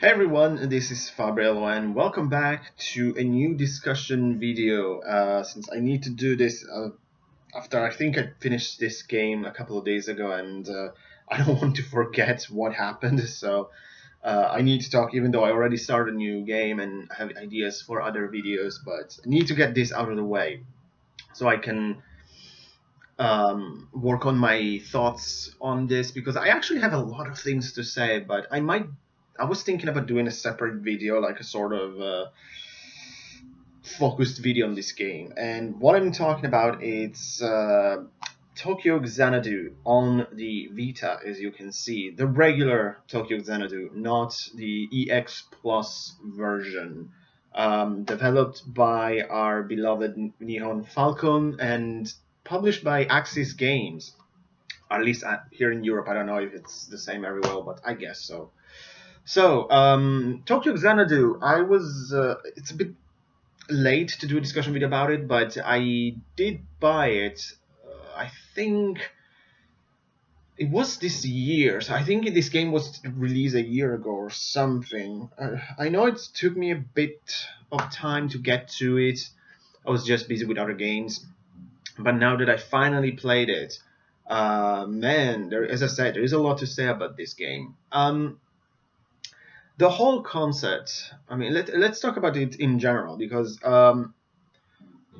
Hey everyone, this is Fabriello and welcome back to a new discussion video. Since I need to do this after I think I finished this game a couple of days ago and I don't want to forget what happened, so I need to talk even though I already started a new game and have ideas for other videos, but I need to get this out of the way so I can work on my thoughts on this because I actually have a lot of things to say, but I was thinking about doing a separate video, like a sort of focused video on this game. And what I'm talking about is Tokyo Xanadu on the Vita, as you can see. The regular Tokyo Xanadu, not the EX Plus version. Developed by our beloved Nihon Falcom and published by Axis Games. At least here in Europe, I don't know if it's the same everywhere, but I guess so. So, Tokyo Xanadu, it's a bit late to do a discussion video about it, but I did buy it. I think it was this year. So I think this game was released a year ago or something. I know it took me a bit of time to get to it. I was just busy with other games. But now that I finally played it, man, as I said, there is a lot to say about this game. The whole concept, I mean, let's talk about it in general, because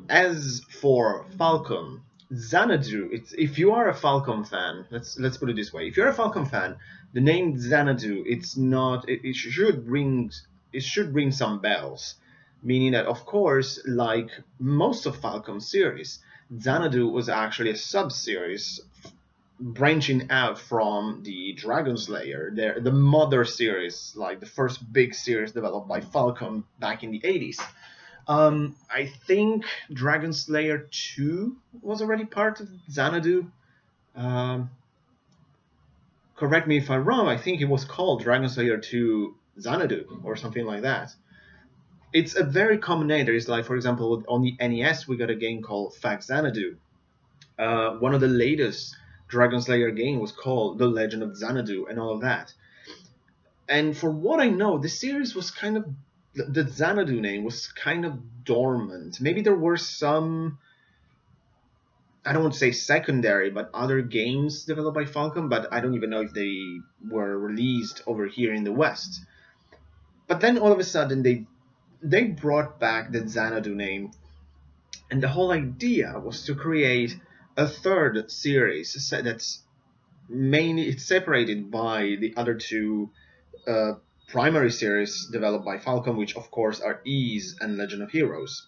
as for Falcom, Xanadu, if you are a Falcom fan, let's put it this way: if you're a Falcom fan, the name Xanadu, it should ring some bells, meaning that of course, like most of Falcom series, Xanadu was actually a sub-series branching out from the Dragon Slayer, the mother series, like the first big series developed by Falcom back in the 80s. I think Dragon Slayer 2 was already part of Xanadu. Um, Correct me if I'm wrong, I think it was called Dragon Slayer 2 Xanadu or something like that. It's a very common name. There is, like, for example, on the NES, we got a game called Fact Xanadu. One of the latest Dragon Slayer game was called The Legend of Xanadu and all of that. And for what I know, the series was kind of, the Xanadu name was kind of dormant. Maybe there were some, I don't want to say secondary, but other games developed by Falcom, but I don't even know if they were released over here in the West. But then all of a sudden they brought back the Xanadu name, and the whole idea was to create a third series that's mainly, it's separated by the other two primary series developed by Falcom, which of course are Ys and Legend of Heroes.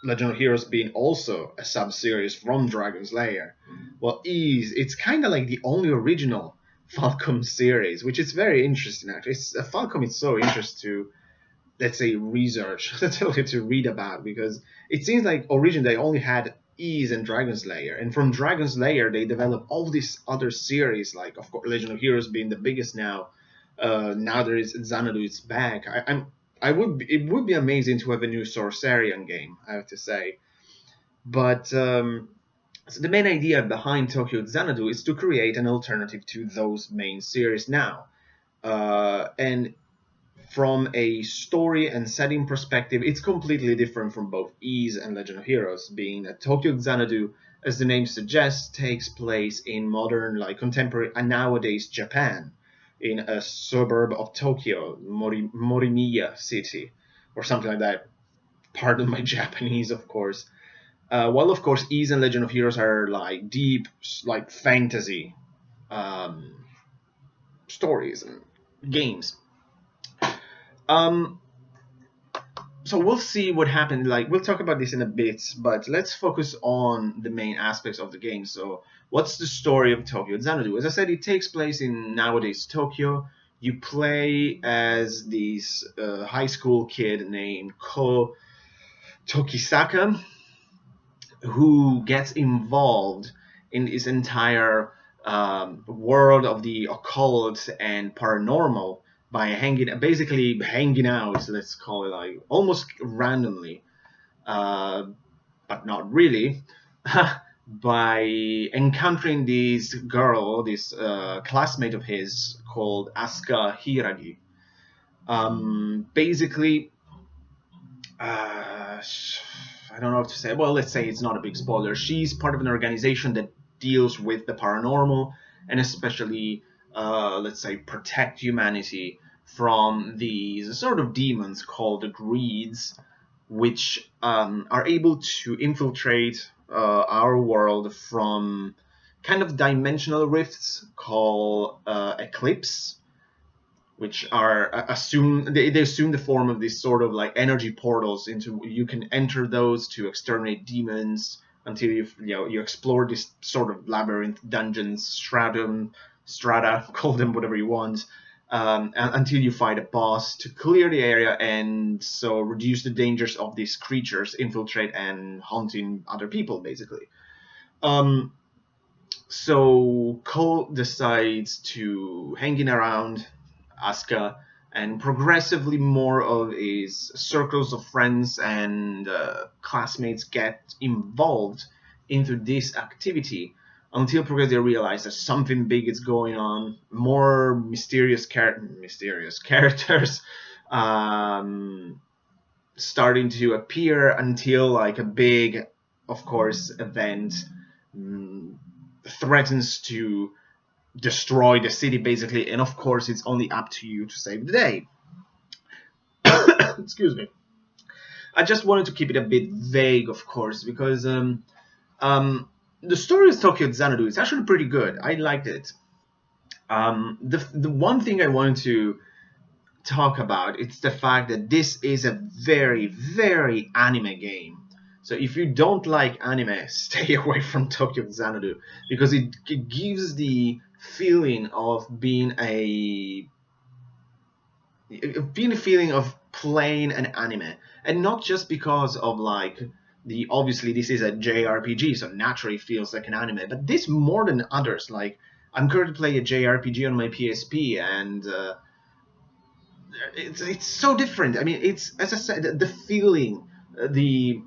Legend of Heroes being also a sub-series from Dragon Slayer. Well, Ys, it's kind of like the only original Falcom series, which is very interesting actually. Falcom is so interesting to, let's say, research, to read about, because it seems like originally they only had Ys and Dragon Slayer, and from Dragon Slayer they developed all these other series, like of course Legend of Heroes being the biggest now. Now there is Xanadu, it's back. It would be amazing to have a new Sorcerian game, I have to say. But so the main idea behind Tokyo Xanadu is to create an alternative to those main series now. And from a story and setting perspective, it's completely different from both Ys and Legend of Heroes, being that Tokyo Xanadu, as the name suggests, takes place in modern, like contemporary and nowadays Japan, in a suburb of Tokyo, Morimiya City, or something like that. Pardon my Japanese, of course. While of course Ys and Legend of Heroes are like deep, like fantasy stories and games. So we'll see what happened. Like, we'll talk about this in a bit, but let's focus on the main aspects of the game. So what's the story of Tokyo Xanadu? As I said, it takes place in nowadays Tokyo. You play as this high school kid named Ko Tokisaka, who gets involved in this entire world of the occult and paranormal by basically hanging out, let's call it, like almost randomly, but not really, by encountering this girl, this classmate of his called Asuka Hiragi. Basically, I don't know what to say. Well, let's say it's not a big spoiler. She's part of an organization that deals with the paranormal and especially, let's say, protect humanity from these sort of demons called the greeds, which are able to infiltrate our world from kind of dimensional rifts called eclipse, which are they assume the form of these sort of like energy portals into you can enter those to exterminate demons until you explore this sort of labyrinth dungeons strata call them whatever you want, until you fight a boss to clear the area and so reduce the dangers of these creatures infiltrate and haunting other people basically. So Cole decides to hanging around Asuka, and progressively more of his circles of friends and classmates get involved into this activity until progressively they realize that something big is going on. More mysterious characters starting to appear until like a big, of course, event threatens to destroy the city basically, and of course it's only up to you to save the day. Excuse me. I just wanted to keep it a bit vague, of course, because the story of Tokyo Xanadu is actually pretty good. I liked it. The one thing I wanted to talk about is the fact that this is a very, very anime game. So if you don't like anime, stay away from Tokyo Xanadu, because it gives the feeling of being a feeling of playing an anime, and not just because of like the obviously this is a JRPG, so naturally feels like an anime, but this more than others. Like I'm currently playing a JRPG on my PSP, and it's so different. I mean, it's, as I said, the feeling, the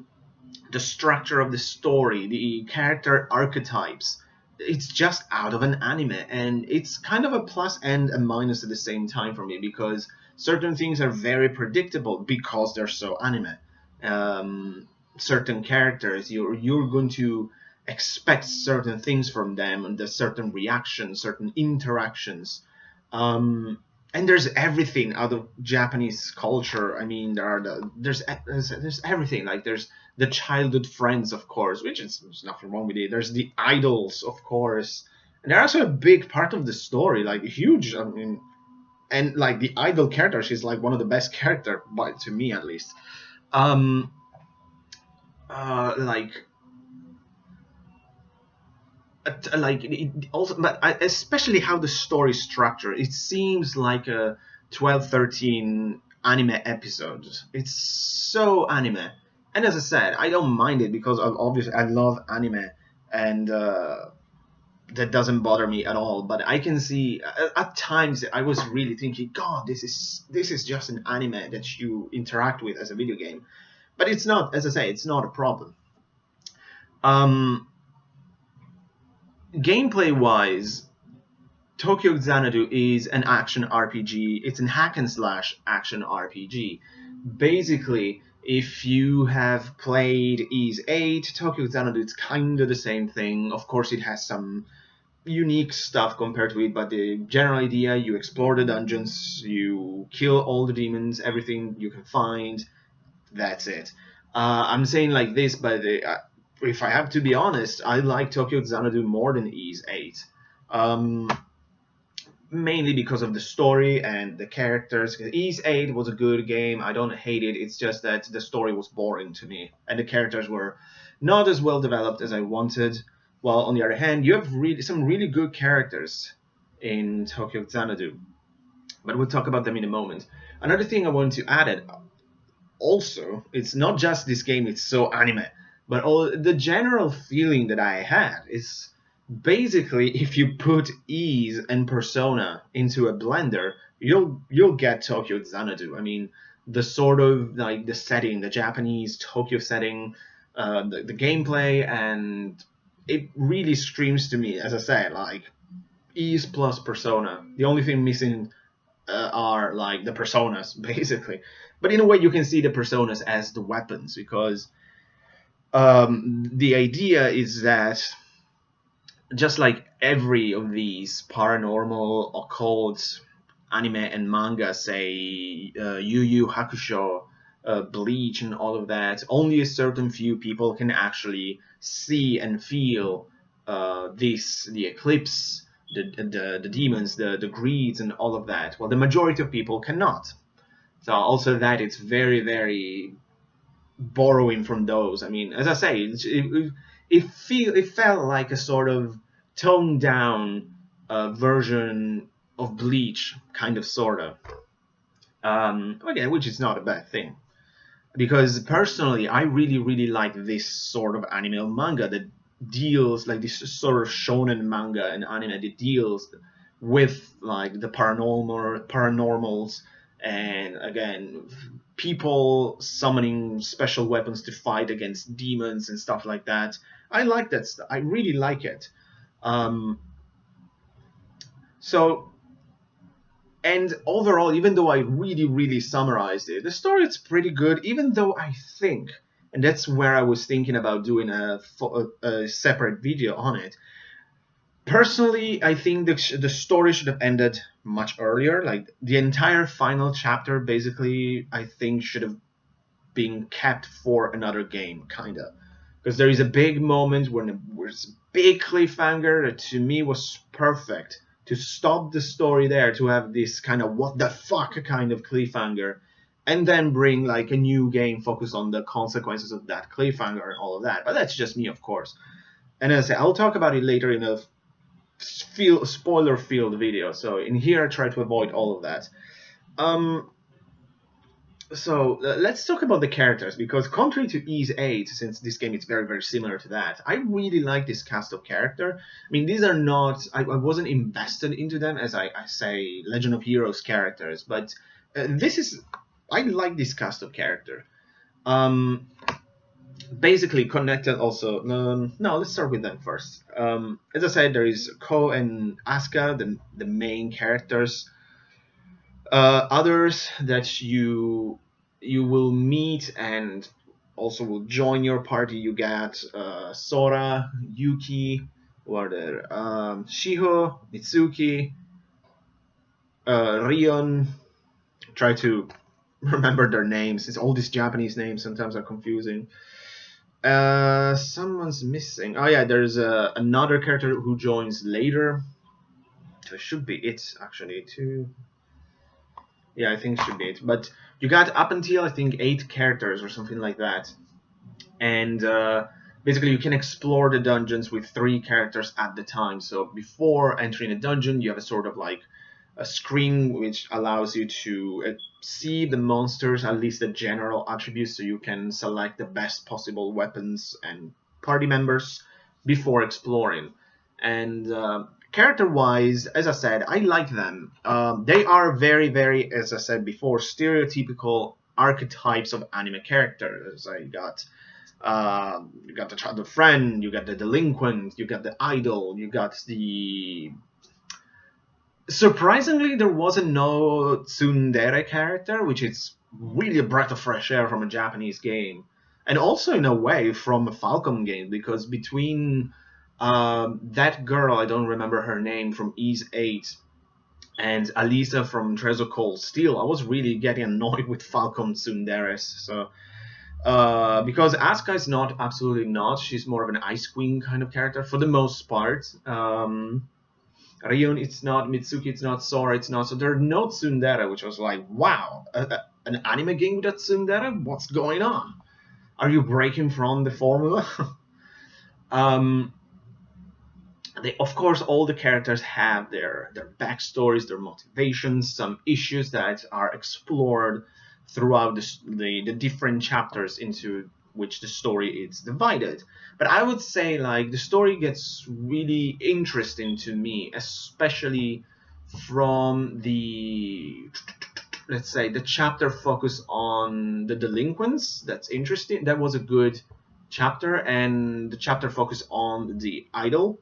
structure of the story, the character archetypes, it's just out of an anime, and it's kind of a plus and a minus at the same time for me, because certain things are very predictable because they're so anime. Certain characters, you're going to expect certain things from them, and there's certain reactions, certain interactions. And there's everything out of Japanese culture. I mean, there's everything. Like there's the childhood friends, of course, which is there's nothing wrong with it. There's the idols, of course, and they're also a big part of the story, like huge. I mean, and like the idol character, she's like one of the best character, but to me at least. Like it also, but especially how the story is structured, it seems like a 12-13 anime episode. It's so anime, and as I said, I don't mind it because obviously I love anime, and that doesn't bother me at all. But I can see at times I was really thinking, God, this is just an anime that you interact with as a video game, but it's not. As I say, it's not a problem. Gameplay wise, Tokyo Xanadu is an action RPG. It's an hack and slash action RPG. Basically, if you have played Ys 8, Tokyo Xanadu, it's kind of the same thing. Of course, it has some unique stuff compared to it, but the general idea, you explore the dungeons, you kill all the demons, everything you can find, that's it. I'm saying like this, but if I have to be honest, I like Tokyo Xanadu more than Ys 8. Mainly because of the story and the characters. Ys 8 was a good game, I don't hate it, it's just that the story was boring to me, and the characters were not as well developed as I wanted. While on the other hand, you have some really good characters in Tokyo Xanadu, but we'll talk about them in a moment. Another thing I want to add it, also, it's not just this game, it's so anime, but the general feeling that I had is basically if you put Ys and Persona into a blender, you'll get Tokyo Xanadu. I mean, the sort of like the setting, the Japanese Tokyo setting, the gameplay, and it really screams to me, as I said, like Ys plus Persona. The only thing missing are like the personas basically. But in a way, you can see the personas as the weapons, because the idea is that just like every of these paranormal, occult anime and manga, say Yu Yu Hakusho, Bleach, and all of that, only a certain few people can actually see and feel the eclipse, the demons, the greeds, and all of that. Well, the majority of people cannot. So also that it's very, very borrowing from those. I mean, as I say, it felt like a sort of toned down version of Bleach, kind of, sorta. Again, which is not a bad thing, because personally, I really, really like this sort of anime or manga that deals like this sort of shonen manga and anime that deals with like the paranormals, and again, people summoning special weapons to fight against demons and stuff like that. I like that stuff. I really like it. So, and overall, even though I really, really summarized it, the story is pretty good, even though I think, and that's where I was thinking about doing a separate video on it. Personally, I think the story should have ended much earlier. Like, the entire final chapter, basically, I think should have been kept for another game, kind of. Because there is a big moment where there's a big cliffhanger that to me was perfect to stop the story there, to have this kind of what the fuck kind of cliffhanger, and then bring like a new game focused on the consequences of that cliffhanger and all of that. But that's just me, of course. And as I say, I'll talk about it later in a spoiler-filled video. So in here, I try to avoid all of that. So let's talk about the characters, because contrary to Ys 8, since this game is very, very similar to that, I really like this cast of character. I mean, these are not, I wasn't invested into them as I say Legend of Heroes characters, but I like this cast of character. Basically connected also, no, let's start with them first. As I said, there is Ko and Asuka, the main characters. Others that you will meet and also will join your party, you get Sora, Yuki, who are there, Shiho, Mitsuki, Rion. Try to remember their names. It's all these Japanese names sometimes are confusing. Someone's missing. Oh yeah, there's another character who joins later. So it should be it, actually, too. Yeah, I think it should be it. But you got up until, I think, 8 characters or something like that. And basically you can explore the dungeons with 3 characters at the time. So before entering a dungeon, you have a sort of like a screen which allows you to see the monsters, at least the general attributes, so you can select the best possible weapons and party members before exploring. And character-wise, as I said, I like them. They are very, very, as I said before, stereotypical archetypes of anime characters. You got the friend, you got the delinquent, you got the idol, you got the... Surprisingly, there wasn't no tsundere character, which is really a breath of fresh air from a Japanese game. And also, in a way, from a Falcom game, because between that girl, I don't remember her name, from Ys 8, and Alisa from Treasure Cold Steel, I was really getting annoyed with Falcom tsunderes. So, because Asuka is not, absolutely not, she's more of an Ice Queen kind of character, for the most part. Ryun, it's not, Mitsuki, it's not, Sora, it's not, so there are no tsundere, which was like, wow, an anime game with a tsundere? What's going on? Are you breaking from the formula? Of course, all the characters have their backstories, their motivations, some issues that are explored throughout the different chapters into which the story is divided. But I would say, like, the story gets really interesting to me, especially from the, let's say, the chapter focus on the delinquents. That's interesting. That was a good chapter. And the chapter focus on the idol.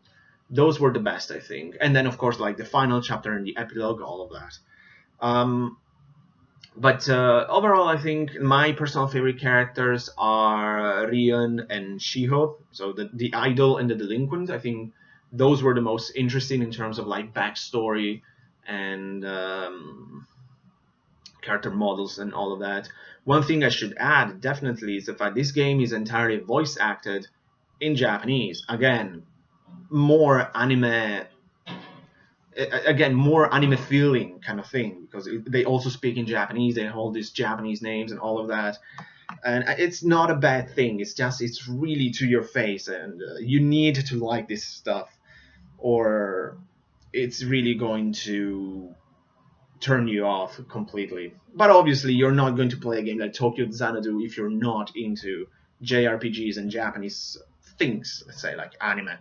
Those were the best, I think. And then, of course, like the final chapter and the epilogue, all of that. But overall, I think my personal favorite characters are Rion and Shiho. So the idol and the delinquent. I think those were the most interesting in terms of like backstory and character models and all of that. One thing I should add definitely is the fact this game is entirely voice acted in Japanese. More anime again, more anime feeling kind of thing, because they also speak in Japanese. They hold these Japanese names and all of that, and it's not a bad thing. It's just it's really to your face, and you need to like this stuff, or it's really going to turn you off completely. But obviously, you're not going to play a game like Tokyo Xanadu if you're not into JRPGs and Japanese things, let's say like anime.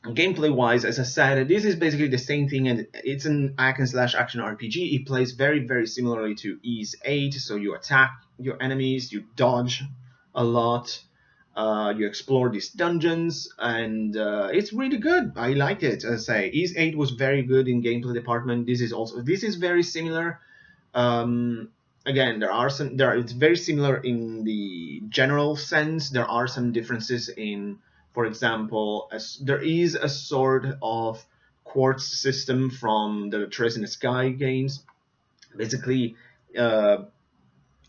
Gameplay wise, as I said, this is basically the same thing, and it's an hack and slash action RPG. It plays very similarly to Ys 8, so you attack your enemies, you dodge a lot, you explore these dungeons, and it's really good. I like it. As I say, Ys 8 was very good in gameplay department. This is very similar. Again, it's very similar in the general sense. There are some differences in, for example, there is a sort of quartz system from the Trace in the Sky games. Basically,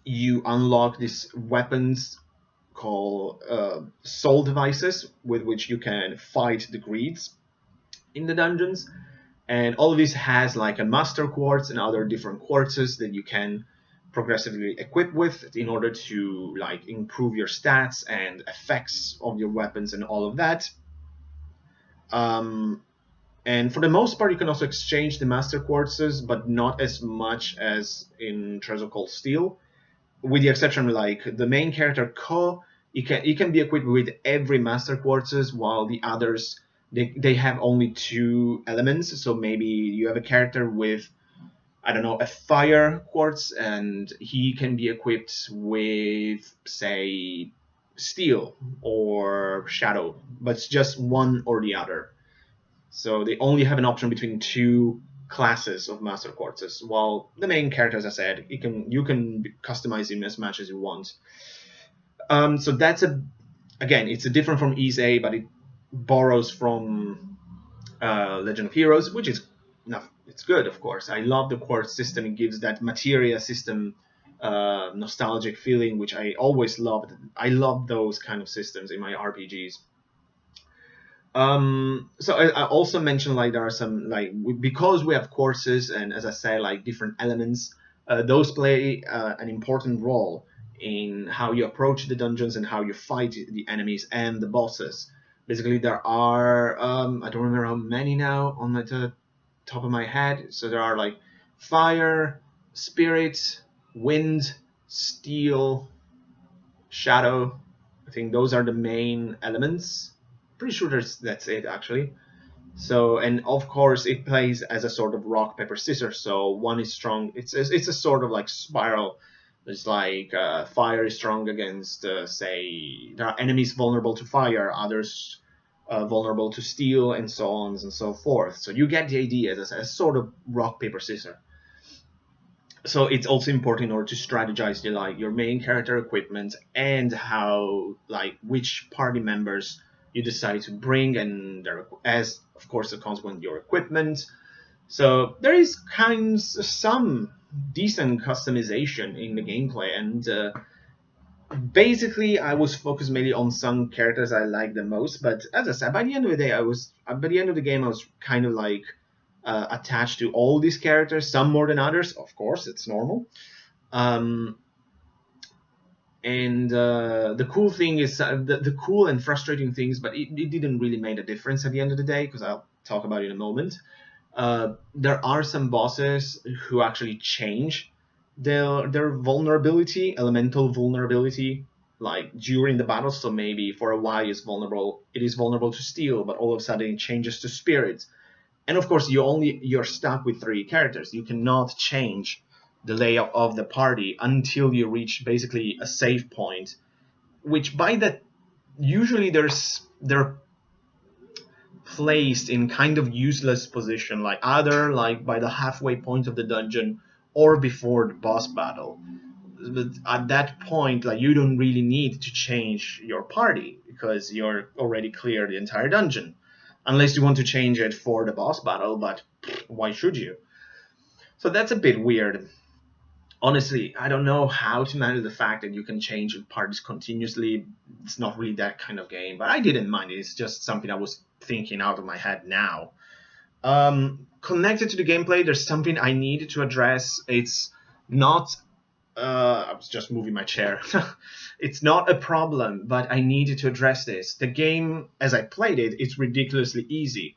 you unlock these weapons called soul devices with which you can fight the greeds in the dungeons. And all of this has like a master quartz and other different quartzes that you can progressively equip with in order to like improve your stats and effects of your weapons and all of that. And for the most part, you can also exchange the master quartzes, but not as much as in Treasure Called Steel, with the exception like the main character Ko. You can be equipped with every master quartzes, while the others they have only 2 elements. So maybe you have a character with, I don't know, a fire quartz, and he can be equipped with, say, steel or shadow, but it's just one or the other. So they only have an option between 2 classes of master quartzes, while the main character, as I said, you can customize him as much as you want. So that's it's a different from Ys 8, but it borrows from Legend of Heroes, which is it's good, of course. I love the quartz system. It gives that materia system nostalgic feeling, which I always loved. I love those kind of systems in my RPGs. So I also mentioned like there are some like because we have courses and, as I say, like different elements, those play an important role in how you approach the dungeons and how you fight the enemies and the bosses. Basically, there are I don't remember how many now on the top of my head. So there are like fire, spirit, wind, steel, shadow. I think those are the main elements. Pretty sure that's it actually. So, and of course it plays as a sort of rock paper scissors. So one is strong. It's a sort of like spiral. It's like fire is strong against, say, there are enemies vulnerable to fire, others vulnerable to steel, and so on and so forth. So you get the idea as a sort of rock paper scissors. So it's also important in order to strategize your main character equipment and how which party members you decide to bring, and as of course a consequence your equipment. So there is some decent customization in the gameplay, and basically I was focused mainly on some characters I like the most. But as I said, by the end of the day, by the end of the game I was kind of like attached to all these characters, some more than others. Of course, it's normal. And the cool thing is the cool and frustrating things, but it didn't really make a difference at the end of the day, because I'll talk about it in a moment. There are some bosses who actually change their vulnerability, elemental vulnerability, like during the battle. So maybe for a while it is vulnerable to steel, but all of a sudden it changes to spirit. And of course you're stuck with 3 characters. You cannot change the layout of the party until you reach basically a save point, which by that usually there placed in kind of useless position, like either like by the halfway point of the dungeon or before the boss battle. But at that point, like, you don't really need to change your party because you're already clear the entire dungeon, unless you want to change it for the boss battle. But why should you? So that's a bit weird. Honestly, I don't know how to manage the fact that you can change parties continuously. It's not really that kind of game, but I didn't mind it. It's just something I was thinking out of my head now. Connected to the gameplay, there's something I need to address. It's not. I was just moving my chair. It's not a problem, but I needed to address this. The game, as I played it, it's ridiculously easy.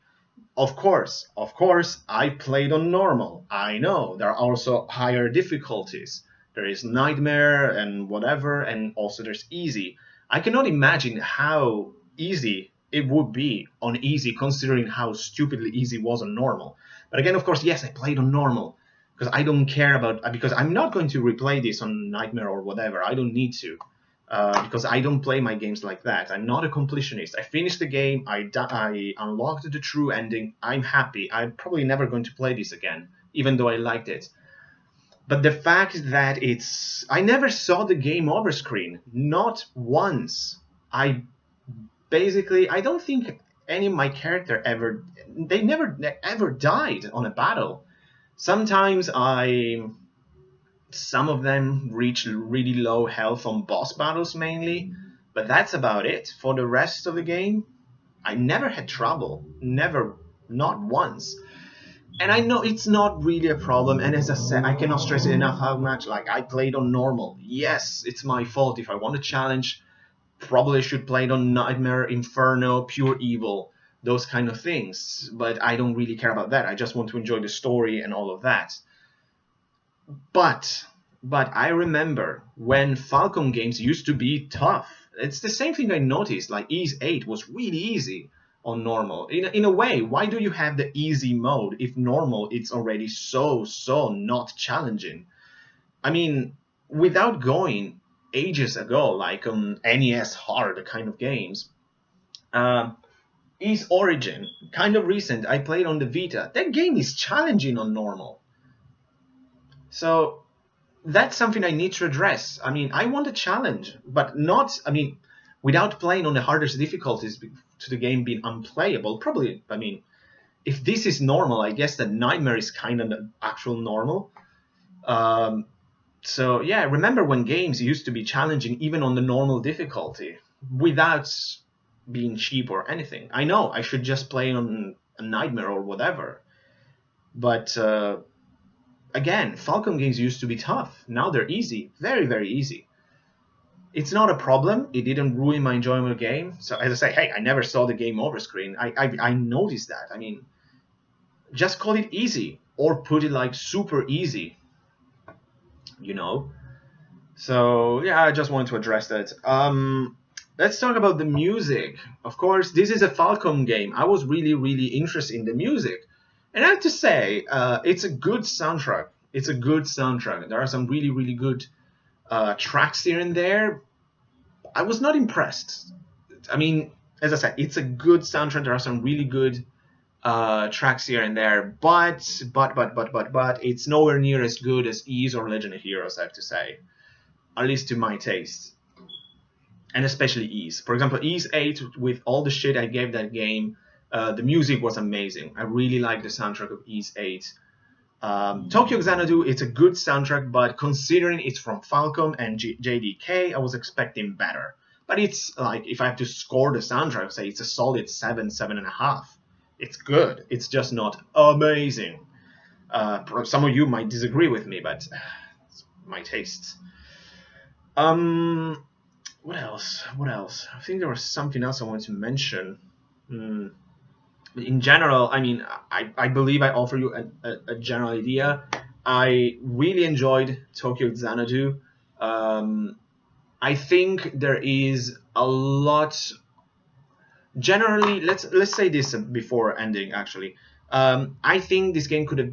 Of course, I played on normal. I know there are also higher difficulties. There is nightmare and whatever, and also there's easy. I cannot imagine how easy it would be on easy, considering how stupidly easy it was on normal. But again, of course, yes, I played on normal because I don't care because I'm not going to replay this on nightmare or whatever. I don't need to. Because I don't play my games like that. I'm not a completionist. I finished the game, I unlocked the true ending, I'm happy. I'm probably never going to play this again, even though I liked it. But the fact that I never saw the game over screen, not once. I don't think any of my character they never ever died on a battle. Sometimes some of them reach really low health on boss battles mainly, but that's about it. For the rest of the game, I never had trouble. Never, not once. And I know it's not really a problem, and as I said, I cannot stress it enough how much, like, I played on normal. Yes, it's my fault. If I want a challenge, probably I should play it on Nightmare, Inferno, Pure Evil, those kind of things. But I don't really care about that. I just want to enjoy the story and all of that. But I remember when Falcom games used to be tough. It's the same thing I noticed. Like Ys 8 was really easy on normal. In a way, why do you have the easy mode if normal it's already so not challenging? I mean, without going ages ago, like on NES hard kind of games, Ys Origin, kind of recent, I played on the Vita. That game is challenging on normal. So that's something I need to address. I mean, I want a challenge, but not, I mean, without playing on the hardest difficulties to the game being unplayable. Probably, I mean, if this is normal, I guess that Nightmare is kind of the actual normal. So yeah, remember when games used to be challenging even on the normal difficulty without being cheap or anything. I know I should just play on a Nightmare or whatever, but again, Falcom games used to be tough. Now they're easy, very, very easy. It's not a problem. It didn't ruin my enjoyment of the game. So as I say, hey, I never saw the game over screen. I noticed that. I mean, just call it easy or put it like super easy, you know? So yeah, I just wanted to address that. Let's talk about the music. Of course, this is a Falcom game. I was really, really interested in the music. And I have to say, it's a good soundtrack. It's a good soundtrack. There are some really, really good tracks here and there. I was not impressed. I mean, as I said, it's a good soundtrack. There are some really good tracks here and there, but it's nowhere near as good as Ys or Legend of Heroes, I have to say. At least to my taste. And especially Ys. For example, Ys 8, with all the shit I gave that game, the music was amazing. I really like the soundtrack of Ys 8. Tokyo Xanadu, it's a good soundtrack, but considering it's from Falcom and JDK, I was expecting better. But it's like, if I have to score the soundtrack, say it's a solid 7, 7.5. It's good. It's just not amazing. Some of you might disagree with me, but it's my taste. What else? I think there was something else I wanted to mention. In general, I mean, I believe I offer you a general idea. I really enjoyed Tokyo Xanadu. I think there is a lot. Generally, let's say this before ending. Actually, I think this game could have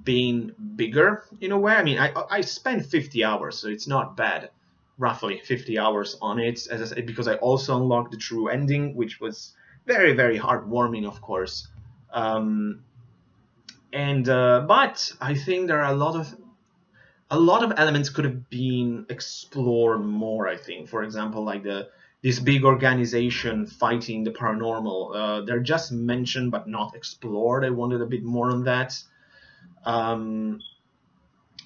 been bigger in a way. I mean, I spent 50 hours, so it's not bad. Roughly 50 hours on it, as I said, because I also unlocked the true ending, which was very, very heartwarming, of course. Um, and But I think there are a lot of elements could have been explored more. I think, for example, like this big organization fighting the paranormal. They're just mentioned but not explored. I wanted a bit more on that. Um,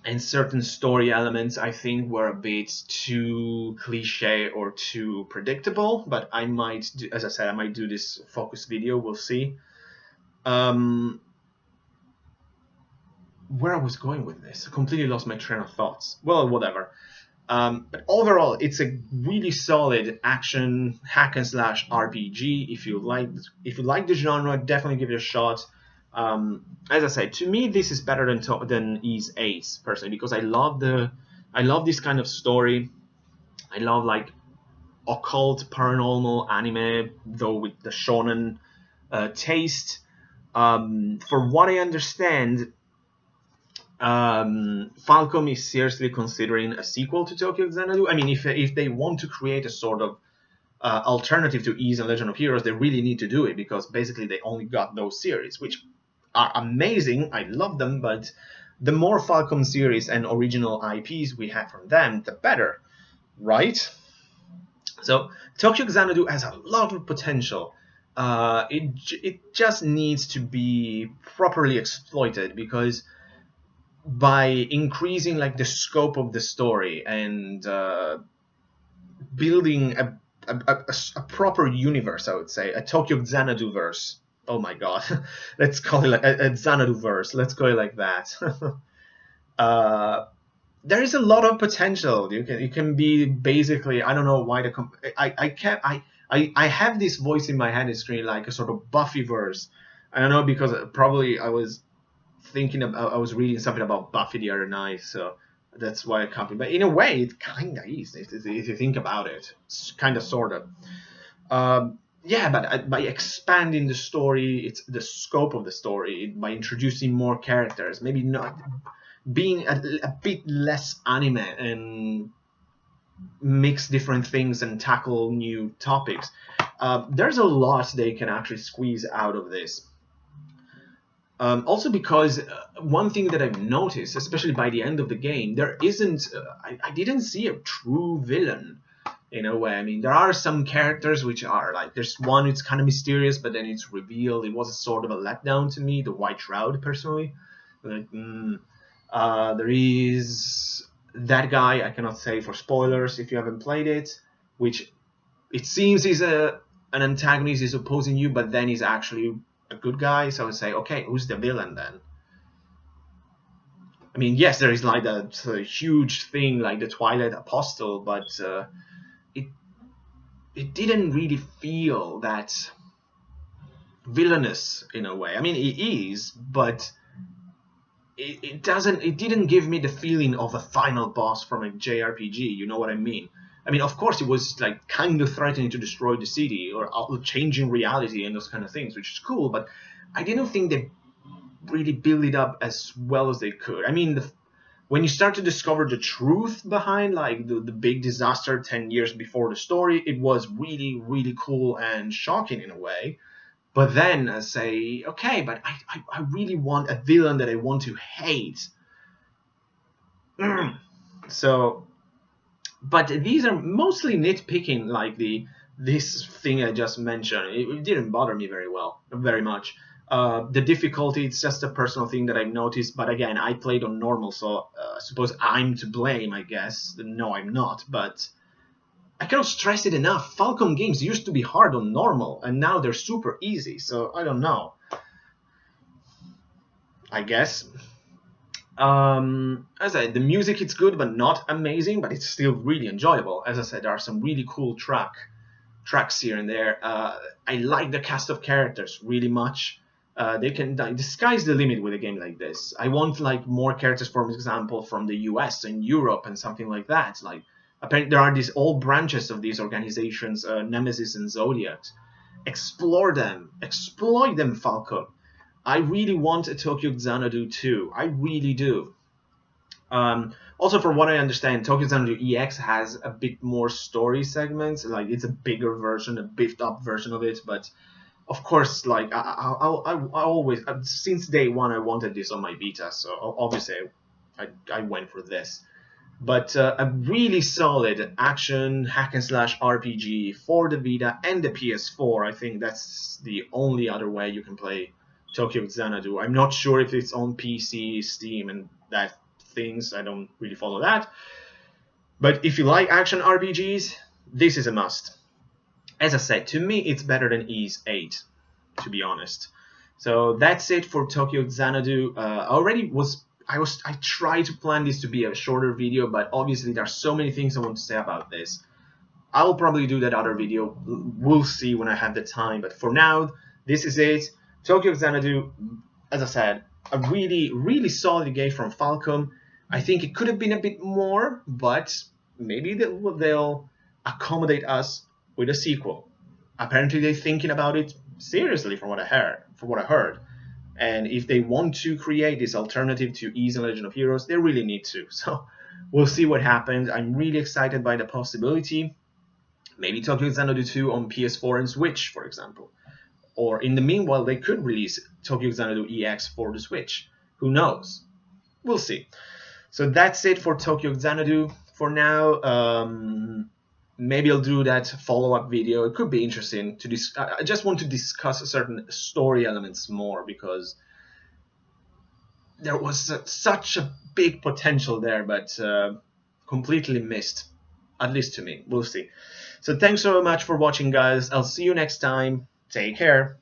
and certain story elements I think were a bit too cliche or too predictable. But I might, do, as I said, I might do this focus video. We'll see. Um, where I was going with this, I completely lost my train of thoughts. Well, whatever. But overall, it's a really solid action hack and slash RPG. If you like the genre, definitely give it a shot. As I said, to me, this is better than Ys Ace personally, because I love this kind of story. I love like occult paranormal anime, though with the shonen taste. For what I understand, Falcom is seriously considering a sequel to Tokyo Xanadu. I mean, if they want to create a sort of alternative to Ys and Legend of Heroes, they really need to do it, because basically they only got those series, which are amazing. I love them, but the more Falcom series and original IPs we have from them, the better, right? So Tokyo Xanadu has a lot of potential. It just needs to be properly exploited, because by increasing like the scope of the story and building a proper universe, I would say a Tokyo Xanadu verse. Oh my god, let's call it a Xanadu verse. Let's call it like that. There is a lot of potential. You can be basically, I don't know why I have this voice in my head screen like a sort of Buffy verse. I don't know, because probably I was reading something about Buffy the other night, so that's why I can't. But in a way, it kind of is if you think about it. It's kind of, sort of. Yeah, but by expanding the story, it's the scope of the story, by introducing more characters, maybe not being a bit less anime and mix different things and tackle new topics. There's a lot they can actually squeeze out of this. Also because one thing that I've noticed, especially by the end of the game, there isn't, I didn't see a true villain in a way. I mean, there are some characters which are like, there's one, it's kind of mysterious, but then it's revealed. It was a sort of a letdown to me, the White Shroud, personally. Like, there is that guy, I cannot say for spoilers if you haven't played it, which it seems is an antagonist, is opposing you, but then he's actually a good guy. So I would say, okay, who's the villain then? I mean, yes, there is like that huge thing like the Twilight Apostle, but it didn't really feel that villainous in a way. I mean, it is, but it didn't give me the feeling of a final boss from a JRPG. You know what I mean? I mean, of course, it was like kind of threatening to destroy the city or changing reality and those kind of things, which is cool. But I didn't think they really built it up as well as they could. I mean, when you start to discover the truth behind like the big disaster 10 years before the story, it was really, really cool and shocking in a way. But then I say, okay, but I really want a villain that I want to hate. So, but these are mostly nitpicking, like this thing I just mentioned. It didn't bother me very much. The difficulty, it's just a personal thing that I've noticed. But again, I played on normal, so I suppose I'm to blame, I guess. No, I'm not, but I cannot stress it enough. Falcom games used to be hard on normal, and now they're super easy. So I don't know. I guess. As I said, the music it's good, but not amazing, but it's still really enjoyable. As I said, there are some really cool tracks here and there. I like the cast of characters really much. The sky's the limit with a game like this. I want like more characters, for example, from the US and Europe and something like that. Like, apparently there are these old branches of these organizations, Nemesis and Zodiac. Explore them, exploit them, Falcom. I really want a Tokyo Xanadu 2. I really do. Also, for what I understand, Tokyo Xanadu EX has a bit more story segments. Like, it's a bigger version, a beefed up version of it. But of course, like I always, since day one, I wanted this on my Vita, so obviously I went for this. But a really solid action hack and slash RPG for the Vita and the PS4. I think that's the only other way you can play Tokyo Xanadu. I'm not sure if it's on PC, Steam, and that things. I don't really follow that. But if you like action RPGs, this is a must. As I said, to me, it's better than Ys 8, to be honest. So that's it for Tokyo Xanadu. I tried to plan this to be a shorter video, but obviously there are so many things I want to say about this. I'll probably do that other video. We'll see when I have the time. But for now, this is it. Tokyo Xanadu, as I said, a really, really solid game from Falcom. I think it could have been a bit more, but maybe they'll accommodate us with a sequel. Apparently, they're thinking about it seriously, from what I heard. And if they want to create this alternative to Ys and Legend of Heroes, they really need to. So we'll see what happens. I'm really excited by the possibility. Maybe Tokyo Xanadu 2 on PS4 and Switch, for example. Or in the meanwhile, they could release Tokyo Xanadu EX for the Switch. Who knows? We'll see. So that's it for Tokyo Xanadu for now. Maybe I'll do that follow-up video. It could be interesting to I just want to discuss certain story elements more, because there was such a big potential there, but completely missed, at least to me. We'll see. So thanks so much for watching, guys. I'll see you next time. Take care.